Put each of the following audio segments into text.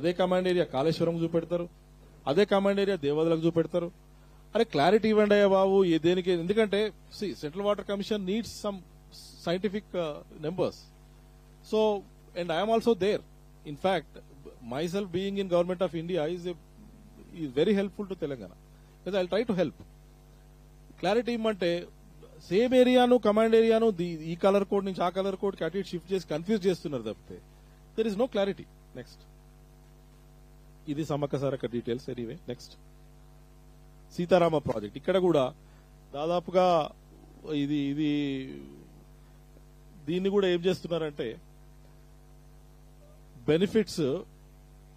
అదే command area Kaleshwaram చూపెడతారు, అదే command area దేవాదులకు చూపెడతారు. అరే క్లారిటీ ఇవ్వండి అయ్యా బాబు దేనికి. ఎందుకంటే central water commission needs some scientific numbers. So and I'm also there. In fact myself being in government of India is very helpful to Telangana because I'll try to help. Clarity ఇమ్మంటే same ఏరియాను command ఏరియాను ఈ colour code నుంచి ఆ colour code కి అటు ఇటు shift చేసి కన్ఫ్యూజ్ చేస్తున్నారు తప్పితే there is no clarity. Next ఇది Sammakka Sarakka details. Anyway next Sitarama project. ఇక్కడ కూడా దాదాపుగా ఇది దీన్ని కూడా ఏం చేస్తున్నారంటే benefits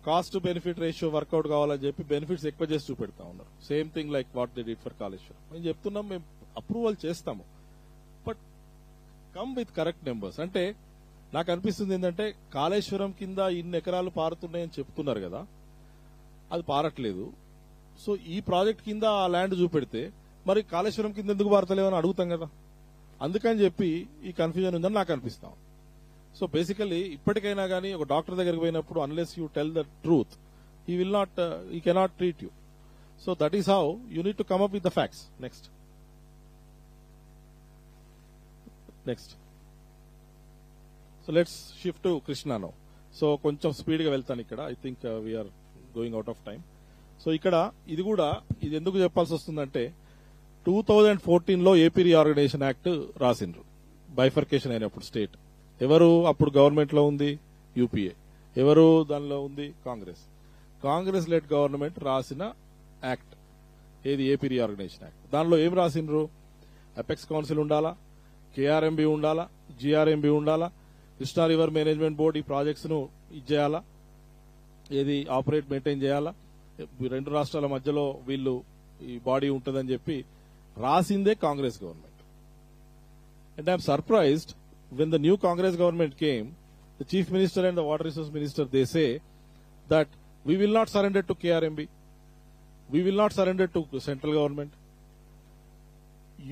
cost benefit ratio work out కావాలని చెప్పి బెనిఫిట్స్ ఎక్కువ చేసి చూపెడతా ఉన్నారు. Same thing like what they did for Kaleshwaram. మేము చెప్తున్నాం మేము అప్రూవల్ చేస్తాము, but come with correct numbers. అంటే నాకు అనిపిస్తుంది ఏంటంటే కాళేశ్వరం కింద ఇన్ని ఎకరాలు పారుతున్నాయని చెప్తున్నారు కదా, అది పారట్లేదు. సో ఈ ప్రాజెక్ట్ కింద ఆ ల్యాండ్ చూపెడితే మరి కాళేశ్వరం కింద ఎందుకు పారతలేవని అడుగుతాం కదా. అందుకని చెప్పి ఈ కన్ఫ్యూజన్ ఉందని నాకు అనిపిస్తాం. సో బేసికలీ ఇప్పటికైనా కానీ ఒక డాక్టర్ దగ్గరికి పోయినప్పుడు unless you tell the truth he cannot treat you. So that is how you need to come up with the facts. Next. So let's shift to Krishna now. So కొంచెం speed గా వెళ్తాను ఇక్కడ. I think we're going out of time. So ఇక్కడ ఇది ఎందుకు చెప్పాల్సి వస్తుందంటే 2014లో ఏపీ రీఆర్గనైజేషన్ యాక్ట్ రాసిండ్రు బైఫర్కేషన్ అయినప్పుడు. స్టేట్ ఎవరు అప్పుడు గవర్నమెంట్ లో ఉంది? యూపీఏ. ఎవరు దానిలో ఉంది? కాంగ్రెస్ లెడ్ గవర్నమెంట్ రాసిన యాక్ట్ ఏది? AP reorganisation act. దానిలో ఏం రాసిండ్రు? అపెక్స్ కౌన్సిల్ ఉండాలా, కేఆర్ఎంబీ ఉండాలా, జీఆర్ఎంబీ ఉండాలా, కృష్ణా రివర్ మేనేజ్మెంట్ బోర్డు ఈ ప్రాజెక్ట్స్ ను ఇచ్చేయాలా, ఏది ఆపరేట్ మెయింటైన్ చేయాలా, రెండు రాష్ట్రాల మధ్యలో వీళ్ళు ఈ బాడీ ఉంటుందని చెప్పి రాసిందే Congress government. And I'm surprised when the new Congress government came, the chief minister and the water resource minister, they say that we will not surrender to KRMB, we will not surrender to central government.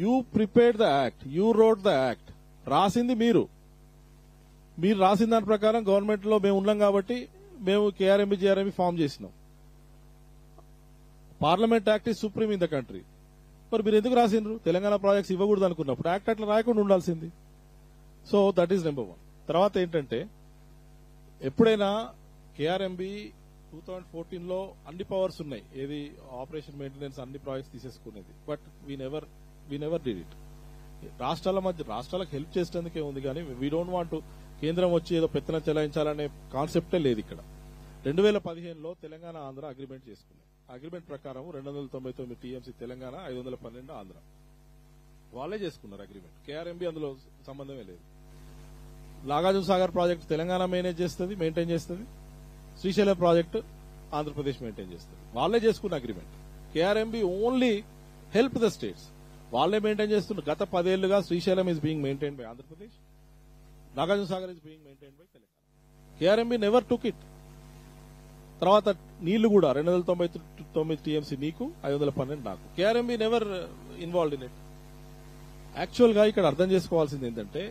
You prepared the act, you wrote the act, రాసింది మీరు రాసిన దాని ప్రకారం government లో మేము ఉన్నాం కాబట్టి మేము కేఆర్ఎంబీ జీఆర్ఎంబీ ఫామ్ చేసినాం. Parliament act is supreme in the country. మరి మీరు ఎందుకు రాసిండ్రు? తెలంగాణ ప్రాజెక్ట్స్ ఇవ్వకూడదు అనుకున్నప్పుడు యాక్ట్ అట్లా రాయకుండా ఉండాల్సింది. So that is number 1. తర్వాత ఏంటంటే ఎప్పుడైనా కేఆర్ఎంబీ 2014లో అన్ని పవర్స్ ఉన్నాయి, ఏది ఆపరేషన్ మెయింటెనెన్స్ అన్ని ప్రాజెక్ట్స్ తీసేసుకునేది. But we never did it. రాష్ట్రాలకు హెల్ప్ చేసేందుకే ఉంది కానీ వీ డోంట్ వాంట్ కేంద్రం వచ్చి ఏదో పెత్తనం చెలాయించాలనే కాన్సెప్టే లేదు ఇక్కడ. 2015లో తెలంగాణ ఆంధ్ర అగ్రిమెంట్ చేసుకున్నాయి. అగ్రిమెంట్ ప్రకారం 299 టీఎంసీ తెలంగాణ, 512 ఆంధ్ర వాళ్ళే చేసుకున్నారు అగ్రిమెంట్. కేఆర్ఎంబీ అందులో సంబంధమే లేదు. నాగార్జున సాగర్ ప్రాజెక్ట్ తెలంగాణ మెయింటైన్ చేస్తుంది, శ్రీశైలం ప్రాజెక్టు ఆంధ్రప్రదేశ్ మెయింటైన్ చేస్తుంది. వాళ్ళే చేసుకున్న agreement. KRMB only help the states, వాళ్ళే మెయింటైన్ చేస్తున్నారు. గత 10 ఏళ్లుగా Srisailam is being maintain by Andhra Pradesh, Nagarjuna Sagar is being maintain by Telangana. KRMB never took it. తర్వాత నీళ్లు కూడా 299 టీఎంసీ నీకు, 512 నాకు. KRMB never involved in it. Actual గా ఇక్కడ అర్థం చేసుకోవాల్సింది ఏంటంటే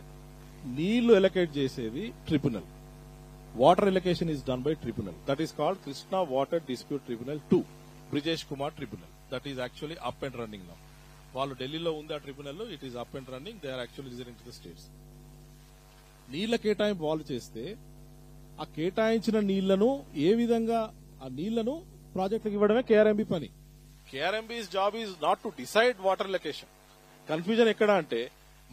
నీళ్లు ఎలకేట్ చేసేది tribunal. Water allocation is done by tribunal. That is called Krishna water dispute tribunal 2, Brijesh Kumar tribunal. That is actually up and running now. వాళ్ళు ఢిల్లీలో ఉంది ఆ tribunal. It is up and running. They are actually listening to the states. నీళ్ల కేటాయింపు వాళ్ళు చేస్తే ఆ కేటాయించిన నీళ్లను ఏ విధంగా ఆ నీళ్లను ప్రాజెక్టులకు ఇవ్వడమే కేఆర్ఎంబీ పని. KRMB's job is not to decide water allocation. Confusion ఎక్కడ అంటే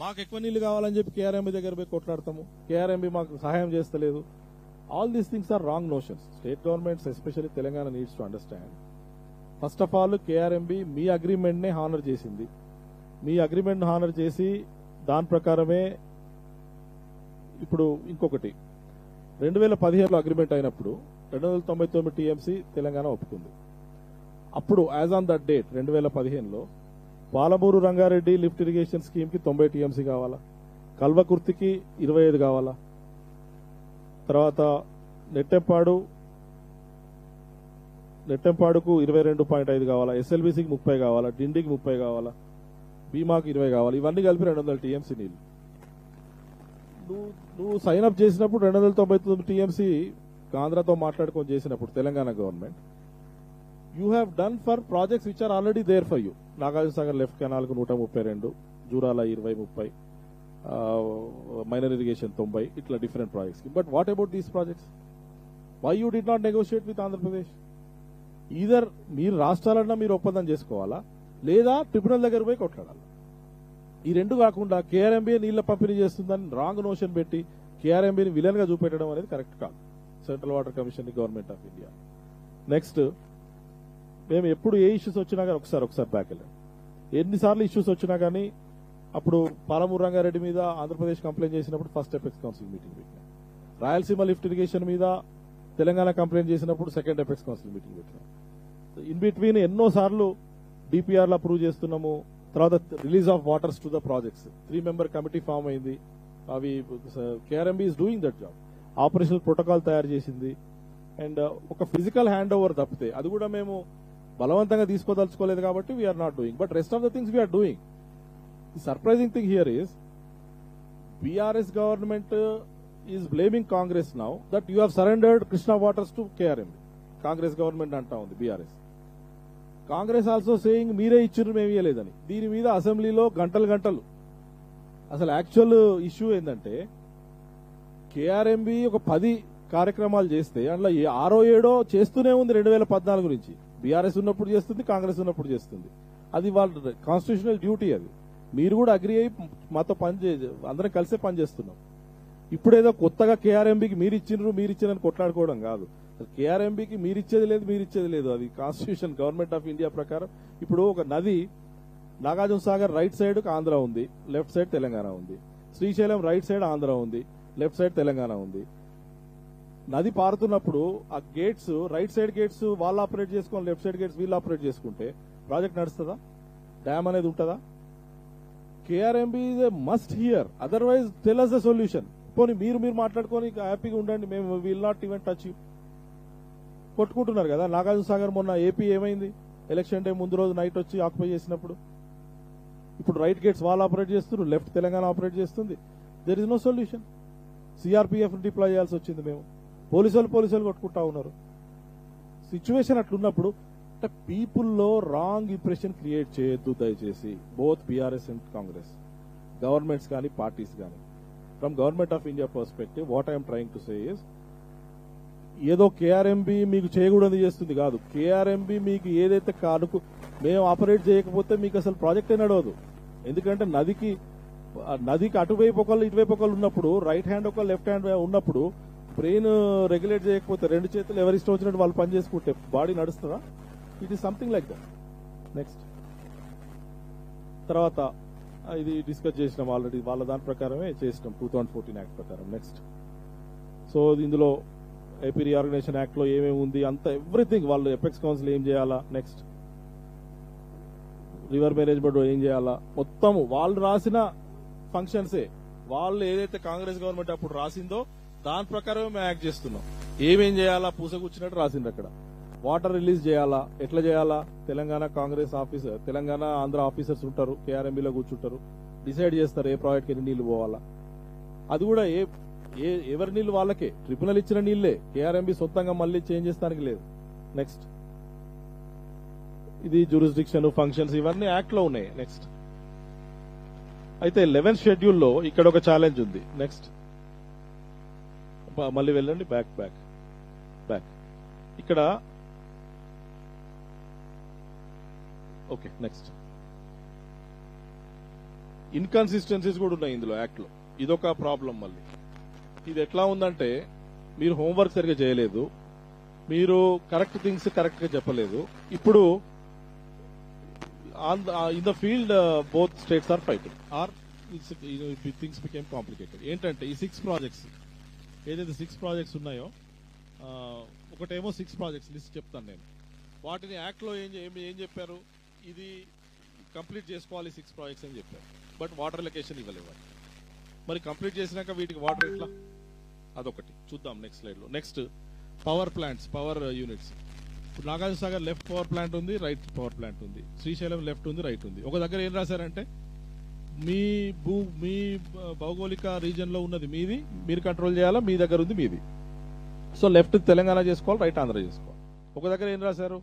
మాకు ఎక్కువ నీళ్లు కావాలని చెప్పి కేఆర్ఎంబీ దగ్గర పోయి కొట్లాడతాము, కేఆర్ఎంబీ మాకు సహాయం చేస్తలేదు. All these things are wrong notions. State governments especially Telangana needs to understand. First of all KRMB మీ అగ్రిమెంట్ నే హానర్ చేసింది. మీ అగ్రిమెంట్ హానర్ చేసి దాని ప్రకారమే ఇప్పుడు ఇంకొకటి 2015లో అగ్రిమెంట్ అయినప్పుడు 299 టీఎంసీ తెలంగాణ ఒప్పుకుంది. అప్పుడు యాజ్ ఆన్ దట్ డేట్ 2015లో Palamuru Rangareddy lift irrigation scheme కి 90 టీఎంసీ కావాలా, కల్వకుర్తికి 25 కావాలా, తర్వాత నెట్టెంపాడుకు 22.5 కావాలా, ఎస్ఎల్బీసీకి 30 కావాలా, డిండికి 30 కావాలా, భీమాకి 20 కావాలి. ఇవన్నీ కలిపి 200 టీఎంసీ నీళ్లు. నువ్వు సైన్ అప్ చేసినప్పుడు 299 టీఎంసీ ఆంధ్రతో మాట్లాడుకొని చేసినప్పుడు Telangana government you have done for projects which are already there for you. Nagarjuna Sagar left canal కు 132, జూరాల 20-30, మైనర్ ఇరిగేషన్ 90, ఇట్లా different projects. But what about these projects? Why you did not negotiate with Andhra Pradesh? Either మీరు రాష్ట్రాలన్నా మీరు ఒప్పందం చేసుకోవాలా, లేదా tribunal దగ్గర పోయి కొట్లాడాలి. ఈ రెండు కాకుండా కేఆర్ఎంబీ నీళ్ల పంపిణీ చేస్తుందని రాంగ్ నోషన్ పెట్టి కేఆర్ఎంబీని విలన్ గా చూపెట్టడం అనేది కరెక్ట్ కాదు. సెంట్రల్ వాటర్ కమిషన్ ని గవర్నమెంట్ ఆఫ్ ఇండియా. నెక్స్ట్, మేము ఎప్పుడు ఏ ఇష్యూస్ వచ్చినా కానీ ఒకసారి బ్యాక్ వెళ్ళాం. ఎన్నిసార్లు ఇష్యూస్ వచ్చినా కానీ అప్పుడు పాలమూరు రంగారెడ్డి మీద ఆంధ్రప్రదేశ్ కంప్లైంట్ చేసినప్పుడు ఫస్ట్ ఎపెక్స్ కౌన్సిల్ మీటింగ్ పెట్టినాం. రాయలసీమ లిఫ్ట్ ఇరిగేషన్ మీద తెలంగాణ కంప్లైంట్ చేసినప్పుడు సెకండ్ ఎపెక్స్ కౌన్సిల్ మీటింగ్ పెట్టినాం. ఇన్ బిట్వీన్ ఎన్నో సార్లు డిపిఆర్లు అప్రూవ్ చేస్తున్నాము. తర్వాత release of waters to the projects 3 member committee form అయింది. అవి KRMB is doing that job. Operational protocol తయారు చేసింది. అండ్ ఒక ఫిజికల్ హ్యాండ్ ఓవర్ తప్పితే అది కూడా మేము బలవంతంగా తీసుకోదలుచుకోలేదు కాబట్టి we're not doing. But rest of the things we're doing. The surprising thing here is BRS government is blaming Congress now that you have surrendered Krishna waters to KRMB. Congress government అంటా ఉంది BRS. Congress also saying మీరే ఇచ్చారు మేము ఇవ్వలేదని. దీని మీద అసెంబ్లీలో గంటలు అసలు యాక్చువల్ ఇష్యూ ఏంటంటే కేఆర్ఎంబీ ఒక 10 కార్యక్రమాలు చేస్తే అందులో 6-7 చేస్తూనే ఉంది 2014 నుంచి. బీఆర్ఎస్ ఉన్నప్పుడు చేస్తుంది, కాంగ్రెస్ ఉన్నప్పుడు చేస్తుంది. అది వాళ్ళ కాన్స్టిట్యూషనల్ డ్యూటీ. అది మీరు కూడా అగ్రి అయ్యి మాతో అందరం కలిసే పనిచేస్తున్నాం. ఇప్పుడేదో కొత్తగా కేఆర్ఎంబీకి మీరు ఇచ్చినని కొట్లాడుకోవడం కాదు. కేఆర్ఎంబీకి మీరిచ్చేది లేదు. అది కాన్స్టిట్యూషన్ గవర్నమెంట్ ఆఫ్ ఇండియా ప్రకారం. ఇప్పుడు ఒక నది నాగార్జున సాగర్ రైట్ సైడ్ ఆంధ్ర ఉంది, లెఫ్ట్ సైడ్ తెలంగాణ ఉంది. శ్రీశైలం రైట్ సైడ్ ఆంధ్ర ఉంది, లెఫ్ట్ సైడ్ తెలంగాణ ఉంది. నది పారుతున్నప్పుడు ఆ గేట్స్, రైట్ సైడ్ గేట్స్ వాళ్ళు ఆపరేట్ చేసుకొని లెఫ్ట్ సైడ్ గేట్స్ వీళ్ళు ఆపరేట్ చేసుకుంటే ప్రాజెక్ట్ నడుస్తుందా? డ్యామ్ అనేది ఉంటుందా? KRMB is a must here. Otherwise tell us the solution. పోనీ మీరు మాట్లాడుకొని హ్యాపీగా ఉండండి, మేము will not even touch you. కొట్టుకుంటున్నారు కదా. నాగార్జున సాగర్ మొన్న ఏపీ ఏమైంది? ఎలక్షన్ డే ముందు రోజు నైట్ వచ్చి ఆక్యుపై చేసినప్పుడు. ఇప్పుడు రైట్ గేట్స్ వాళ్ళు ఆపరేట్ చేస్తున్నారు, లెఫ్ట్ తెలంగాణ ఆపరేట్ చేస్తుంది. There is no solution. CRPF deploy చేయాల్సి వచ్చింది. మేము పోలీసులు కొట్టుకుంటా ఉన్నారు. సిచ్యువేషన్ అట్లున్నప్పుడు పీపుల్లో రాంగ్ ఇంప్రెషన్ క్రియేట్ చేయొద్దు దయచేసి. Both BRS and Congress governments కానీ పార్టీస్ కానీ. From government of India perspective what I'm trying to say is, ఏదో కేఆర్ఎంబీ మీకు చేయకూడదు చేస్తుంది కాదు. కేఆర్ఎంబీ మీకు ఏదైతే కానుకు మేము ఆపరేట్ చేయకపోతే మీకు అసలు ప్రాజెక్టే నడవదు. ఎందుకంటే నదికి అటువైపు ఒకళ్ళు ఇటువైపు ఒకళ్ళు ఉన్నప్పుడు, రైట్ హ్యాండ్ ఒక లెఫ్ట్ హ్యాండ్ ఉన్నప్పుడు బ్రెయిన్ రెగ్యులేట్ చేయకపోతే 2 చేతులు ఎవరిష్టం వచ్చినట్టు వాళ్ళు పని చేసుకుంటే బాడీ నడుస్తుందా? It is something like that. Next, తర్వాత ఇది డిస్కస్ చేసినాం ఆల్రెడీ. వాళ్ళ దాని ప్రకారమే చేసినాం 2014 యాక్ట్ ప్రకారం. నెక్స్ట్, సో ఇందులో ఏపీ రీఆర్గనైజేషన్ యాక్ట్ లో ఏమేమి ఉంది అంత ఎవ్రీథింగ్, వాళ్ళు ఎపెక్స్ కౌన్సిల్ ఏం చేయాలా, నెక్స్ట్ రివర్ మేనేజ్మెంట్ ఏం చేయాలా, మొత్తం వాళ్ళు రాసిన ఫంక్షన్సే. వాళ్ళు ఏదైతే కాంగ్రెస్ గవర్నమెంట్ అప్పుడు రాసిందో దాని ప్రకారమే మేము యాక్ట్ చేస్తున్నాం. ఏమేం చేయాలా పూసగుచ్చినట్టు రాసింది అక్కడ. వాటర్ రిలీజ్ చేయాలా, ఎట్లా చేయాలా, తెలంగాణ కాంగ్రెస్ ఆఫీసర్, తెలంగాణ ఆంధ్ర ఆఫీసర్స్ ఉంటారు, కేఆర్ఎంబీలో కూర్చుంటారు, డిసైడ్ చేస్తారు ఏ ప్రాజెక్ట్కి ఎన్ని నీళ్లు పోవాలా. అది కూడా ఎవరి నీళ్లు వాళ్ళకే, ట్రిబ్యునల్ ఇచ్చిన నీళ్లే. కేఆర్ఎంబీ సొంతంగా మళ్ళీ చేంజ్ చేస్తానికి లేదు. నెక్స్ట్, ఇది జ్యూరిస్డిక్షన్, ఫంక్షన్స్ ఇవన్నీ యాక్ట్ లో ఉన్నాయి. నెక్స్ట్, అయితే 11th షెడ్యూల్లో ఇక్కడ ఒక ఛాలెంజ్ ఉంది. నెక్స్ట్, మళ్ళీ వెళ్ళండి, బ్యాక్. ఇక్కడ ఓకే. నెక్స్ట్, ఇన్కన్సిస్టెన్సీస్ కూడా ఉన్నాయి ఇందులో యాక్ట్ లో. ఇదొక ప్రాబ్లం. మళ్ళీ ఇది ఎట్లా ఉందంటే, మీరు హోంవర్క్ సరిగా చేయలేదు, మీరు కరెక్ట్ థింగ్స్ కరెక్ట్ గా చెప్పలేదు. ఇప్పుడు in the field both states are fighting or things became complicated. ఏంటంటే ఈ 6 ప్రాజెక్ట్స్ ఏదైతే 6 ప్రాజెక్ట్స్ ఉన్నాయో, ఒకటేమో 6 ప్రాజెక్ట్స్ లిస్ట్ చెప్తాను నేను. వాటిని యాక్ట్ లో ఏం చెప్పారు, ఇది కంప్లీట్ చేసుకోవాలి 6 ప్రాజెక్ట్స్ అని చెప్పారు. బట్ వాటర్ లొకేషన్ ఇవ్వలేవు. మరి కంప్లీట్ చేసినాక వీటికి వాటర్ ఎట్లా, అదొకటి చూద్దాం నెక్స్ట్ స్లైడ్ లో. Next, power plants, power units. ఇప్పుడు Nagarjuna Sagar left power plant ఉంది, రైట్ పవర్ ప్లాంట్ ఉంది. శ్రీశైలం లెఫ్ట్ ఉంది, రైట్ ఉంది. ఒక దగ్గర ఏం రాశారంటే, మీ భౌగోళిక రీజన్ లో ఉన్నది మీది, మీరు కంట్రోల్ చేయాలా, మీ దగ్గర ఉంది మీది. సో లెఫ్ట్ తెలంగాణ చేసుకోవాలి, రైట్ ఆంధ్ర చేసుకోవాలి. ఒక దగ్గర ఏం రాశారు,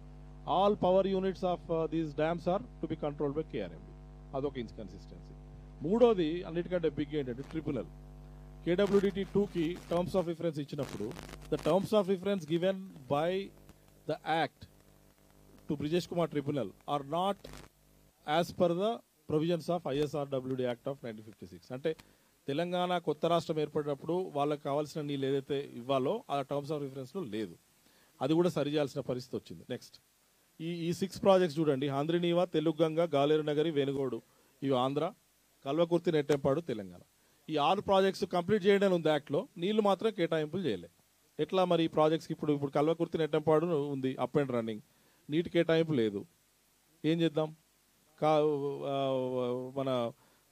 all power units of these dams are to be control by KRMB. అదొక ఇన్కన్సిస్టెన్సీ. మూడోది అన్నిటికంటే బిగ్ ఏంటంటే ట్రిపుల్ ఎల్. కేడబ్ల్యూడిటి 2కి టర్మ్స్ ఆఫ్ రిఫరెన్స్ ఇచ్చినప్పుడు the terms of reference given by the act to Brijesh Kumar tribunal are not as per the provisions of ISRWD act of 1956. అంటే తెలంగాణ కొత్త రాష్ట్రం ఏర్పడినప్పుడు వాళ్ళకి కావాల్సిన నీళ్ళు ఏదైతే ఇవ్వాలో ఆ టర్మ్స్ ఆఫ్ రిఫరెన్స్లో లేదు. అది కూడా సరిచేయాల్సిన పరిస్థితి వచ్చింది. నెక్స్ట్ ఈ 6 ప్రాజెక్ట్స్ చూడండి, ఆంధ్రనీవా, తెలుగుగంగ, గాలేరు నగరి, వెనుగోడు, ఇవి ఆంధ్ర, కల్వకుర్తి, నెట్టెంపాడు తెలంగాణ. ఈ 6 ప్రాజెక్ట్స్ కంప్లీట్ చేయడం ఉంది యాక్ట్లో, నీళ్లు మాత్రం కేటాయింపులు చేయలే. ఎట్లా మరి ఈ ప్రాజెక్ట్స్కి ఇప్పుడు కల్వకుర్తి, నెట్టెంపాడు ఉంది అప్ అండ్ రన్నింగ్, నీటి కేటాయింపు లేదు, ఏం చేద్దాం? మన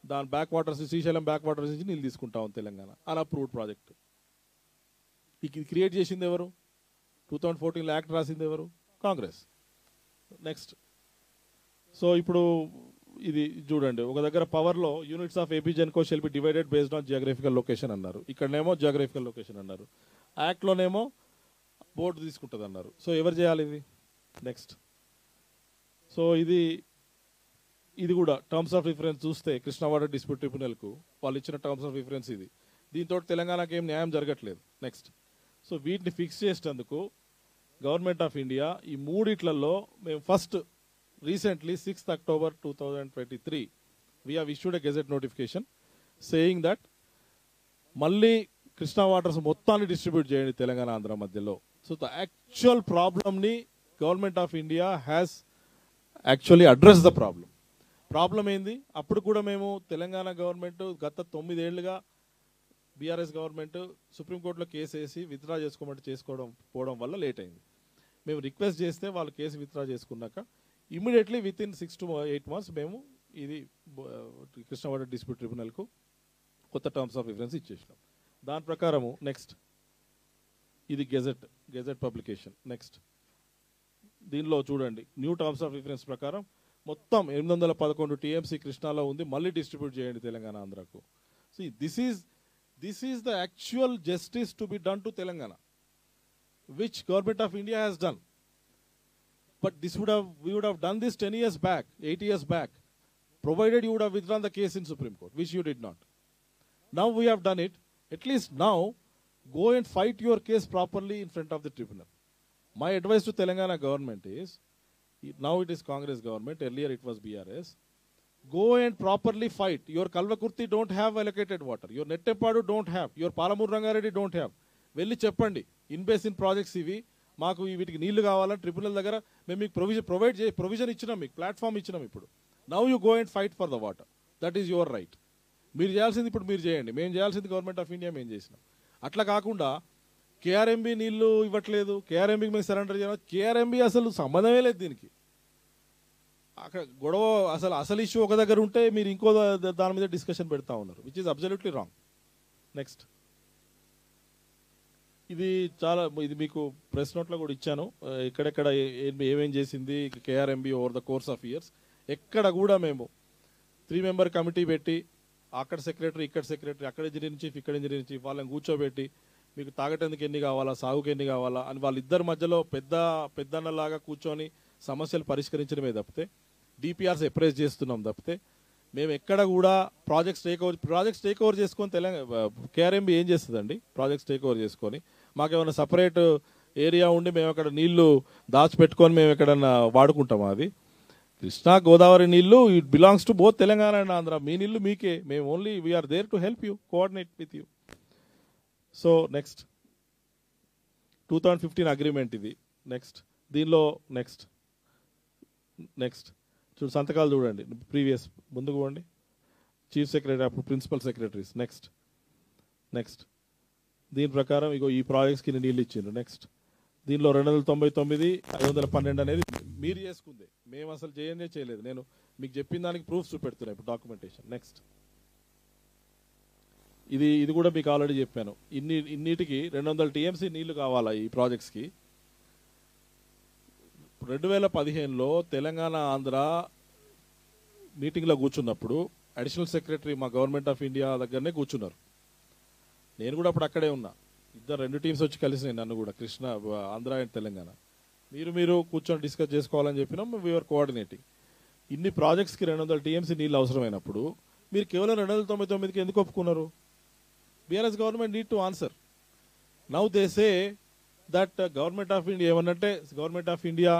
దాని back waters, Srisailam back waters నుంచి నీళ్ళు తీసుకుంటాం తెలంగాణ, అన్అప్రూవ్డ్ ప్రాజెక్ట్. ఇది క్రియేట్ చేసింది ఎవరు? 2014 యాక్ట్ రాసింది ఎవరు? కాంగ్రెస్. నెక్స్ట్, సో ఇప్పుడు ఇది చూడండి, ఒక దగ్గర పవర్లో units of AP Genco shall be divided based on geographical location అన్నారు, ఇక్కడనేమో జియోగ్రఫికల్ లొకేషన్ అన్నారు, యాక్ట్లోనేమో బోర్డు తీసుకుంటుంది అన్నారు. సో ఎవరు చేయాలి ఇది? నెక్స్ట్, సో ఇది కూడా టర్మ్స్ ఆఫ్ రిఫరెన్స్ చూస్తే కృష్ణా వాటర్ డిస్ప్యూట్ ట్రిబ్యునల్కు వాళ్ళు ఇచ్చిన టర్మ్స్ ఆఫ్ రిఫరెన్స్ ఇది. దీంతో తెలంగాణకి ఏం న్యాయం జరగట్లేదు. నెక్స్ట్, సో వీటిని ఫిక్స్ చేసేందుకు గవర్నమెంట్ ఆఫ్ ఇండియా ఈ మూడిట్లలో మేము first recently 6th October 2023 we have issued a gazette notification saying that మళ్ళీ కృష్ణా వాటర్స్ మొత్తాన్ని డిస్ట్రిబ్యూట్ చేయండి తెలంగాణ ఆంధ్ర మధ్యలో. సో ద యాక్చువల్ ప్రాబ్లమ్ని government of India has actually address the problem ఏంది? అప్పుడు కూడా మేము తెలంగాణ గవర్నమెంట్ గత 9 ఏళ్లుగా బీఆర్ఎస్ గవర్నమెంట్ సుప్రీంకోర్టులో కేసు వేసి విత్డ్రా చేసుకోవడం వల్ల లేట్ అయింది. మేము రిక్వెస్ట్ చేస్తే వాళ్ళు కేసు విత్డ్రా చేసుకున్నాక immediately with in 6 to 8 months మేము ఇది కృష్ణా వాటర్ డిస్ప్యూట్ ట్రిబ్యునల్కు కొత్త టర్మ్స్ ఆఫ్ రిఫరెన్స్ ఇచ్చేసినాం. దాని ప్రకారము నెక్స్ట్ ఇది గెజెట్ పబ్లికేషన్. నెక్స్ట్ దీనిలో చూడండి, న్యూ టర్మ్స్ ఆఫ్ రిఫరెన్స్ ప్రకారం మొత్తం 811 టీఎంసీ కృష్ణాలో ఉంది, మళ్ళీ డిస్ట్రిబ్యూట్ చేయండి తెలంగాణ ఆంధ్రకు. So this is the actual justice to be done to Telangana, which government of India has done. But we would have done this 10 years back, 8 years back, provided you would have withdrawn the case in Supreme Court, which you did not. Now we have done it. At least now, go and fight your case properly in front of the tribunal. My advice to Telangana government is, now it is Congress government, earlier it was BRS, go and properly fight. Your Kalvakurti don't have allocated water, your Nettempadu don't have, your Palamur Rangareddy don't have. Velli cheppandi, in-basin projects ivi, మాకు వీటికి నీళ్లు కావాలని tribunal దగ్గర మేము మీకు provision ఇచ్చినాం, మీకు platform ఇచ్చినాం. ఇప్పుడు now you go and fight for the water, that is your right. మీరు చేయాల్సింది ఇప్పుడు మీరు చేయండి, మేము చేయాల్సింది గవర్నమెంట్ ఆఫ్ ఇండియా మేము చేసినాం. అట్లా కాకుండా కేఆర్ఎంబి నీళ్లు ఇవ్వట్లేదు, కేఆర్ఎంబికి మేము సరెండర్ చేయాలి. కేఆర్ఎంబి అసలు సంబంధమే లేదు దీనికి. అక్కడ గొడవ అసలు ఇష్యూ ఒక దగ్గర ఉంటే మీరు ఇంకో దాని మీద డిస్కషన్ పెడతా ఉన్నారు, which is absolutely wrong. Next, ఇది మీకు ప్రెస్ నోట్లో కూడా ఇచ్చాను, ఎక్కడెక్కడ ఏమేం చేసింది KRMB over the course of years. ఎక్కడ కూడా మేము 3 member కమిటీ పెట్టి అక్కడ సెక్రటరీ, ఇక్కడ సెక్రటరీ, అక్కడ ఇంజనీరింగ్ చీఫ్, ఇక్కడ ఇంజనీరింగ్ చీఫ్, వాళ్ళని కూర్చోబెట్టి మీకు తాగటందుకు ఎన్ని కావాలా, సాగుకి ఎన్ని కావాలా అని వాళ్ళిద్దరి మధ్యలో పెద్దన్నలాగా కూర్చొని సమస్యలు పరిష్కరించడమే తప్పితే, డిపిఆర్స్ అప్రైజ్ చేస్తున్నాం తప్పితే మేము ఎక్కడ కూడా ప్రాజెక్ట్స్ టేక్ ఓవర్ చేసుకొని కేఆర్ఎంబి ఏం చేస్తుందండి? ప్రాజెక్ట్స్ టేక్ ఓవర్ చేసుకొని మాకేమైనా సపరేట్ ఏరియా ఉండి మేము అక్కడ నీళ్లు దాచిపెట్టుకొని మేము ఎక్కడన్నా వాడుకుంటామా? అది కృష్ణా గోదావరి నీళ్లు it belongs to both Telangana and Andhra. మీ నీళ్లు మీకే, మేము only we are there to help you, coordinate with you. So next 2015 agreement ఇది. నెక్స్ట్ దీనిలో నెక్స్ట్ చూడు, సంతకాలు చూడండి, ప్రీవియస్ ముందుకు పోండి, చీఫ్ సెక్రటరీ, అప్పుడు ప్రిన్సిపల్ సెక్రటరీస్. నెక్స్ట్ దీని ప్రకారం ఇగో ఈ ప్రాజెక్ట్స్కి నీళ్ళు ఇచ్చిండ్రు. నెక్స్ట్ దీనిలో 299, 512 అనేది మీరు చేసుకుందే, మేము అసలు చేయలేదు. నేను మీకు చెప్పిన దానికి ప్రూఫ్స్ చూపెడుతున్నా ఇప్పుడు, డాక్యుమెంటేషన్. నెక్స్ట్ ఇది కూడా మీకు ఆల్రెడీ చెప్పాను, ఇన్నిటికి 200 టీఎంసీ నీళ్లు కావాలా ఈ ప్రాజెక్ట్స్కి. 2015లో తెలంగాణ ఆంధ్ర మీటింగ్లో కూర్చున్నప్పుడు అడిషనల్ సెక్రటరీ మా గవర్నమెంట్ ఆఫ్ ఇండియా దగ్గరనే కూర్చున్నారు, నేను కూడా అప్పుడు అక్కడే ఉన్నా. ఇద్దరు 2 టీమ్స్ వచ్చి కలిసినాయి నన్ను కూడా, ఆంధ్ర అండ్ తెలంగాణ. మీరు కూర్చొని డిస్కస్ చేసుకోవాలని చెప్పినాం. We're coordinating. ఇన్ని ప్రాజెక్ట్స్కి 200 టీఎంసీ నీళ్ళు అవసరమైనప్పుడు మీరు కేవలం 299కి ఎందుకు ఒప్పుకున్నారు? BRS government need to answer. Now they say that government of India ఏమన్నంటే, గవర్నమెంట్ ఆఫ్ ఇండియా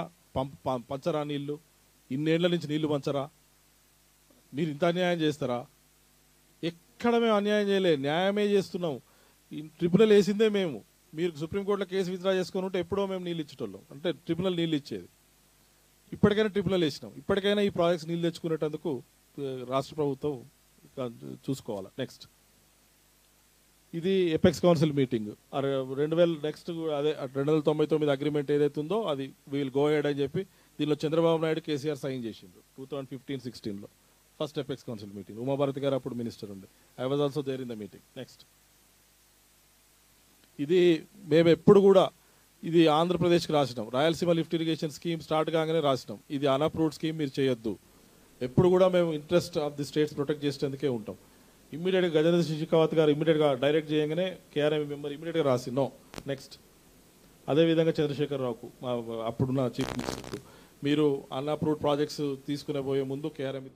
పంచరా నీళ్లు, ఇన్నేళ్ల నుంచి నీళ్లు పంచరా, మీరు ఇంత అన్యాయం చేస్తారా? ఎక్కడ మేము అన్యాయం చేయలేదు, న్యాయమే చేస్తున్నాం. ట్రిబ్యునల్ వేసిందే మేము. మీరు సుప్రీంకోర్టులో కేసు విత్డ్రా చేసుకుని ఉంటే ఎప్పుడో మేము నీళ్ళు ఇచ్చేటోళ్ళం, అంటే ట్రిబ్యునల్ నీళ్ళు ఇచ్చేది. ఇప్పటికైనా ట్రిబ్యునల్ వేసినాం. ఇప్పటికైనా ఈ ప్రాజెక్ట్స్ నీళ్ళు తెచ్చుకునేటందుకు రాష్ట్ర ప్రభుత్వం చూసుకోవాలి. నెక్స్ట్, ఇది ఎపెక్స్ కౌన్సిల్ మీటింగ్ 2000 నెక్స్ట్ అదే 299 అగ్రిమెంట్ ఏదైతే ఉందో అది వీల్ గో హెడ్ అని చెప్పి దీనిలో చంద్రబాబు నాయుడు కేసీఆర్ సైన్ చేసిండ్రు 2015-16లో first apex council meeting. Uma Bharati గారు అప్పుడు మినిస్టర్ ఉండే. I was also there in the meeting. Next, ఇది మేము ఎప్పుడు కూడా ఇది ఆంధ్రప్రదేశ్కి రాసినాం. Rayalaseema lift irrigation scheme start కాగానే రాసినాం, ఇది అన్అప్రూవ్డ్ స్కీమ్, మీరు చేయొద్దు. ఎప్పుడు కూడా మేము interest of the states protect చేసేందుకే ఉంటాం. ఇమ్మీడియట్గా గజేంద్ర సింగ్ షెకావత్ గారు ఇమ్మీడియట్గా డైరెక్ట్ చేయగానే కేఆర్ఎం మెంబర్ ఇమ్మీడియట్గా రాసి నో. నెక్స్ట్, అదేవిధంగా చంద్రశేఖర్ రావుకు అప్పుడున్న చీఫ్ మినిస్టర్, మీరు అన్అప్రూవ్డ్ ప్రాజెక్ట్స్ తీసుకునే పోయే ముందు కేఆర్ఎం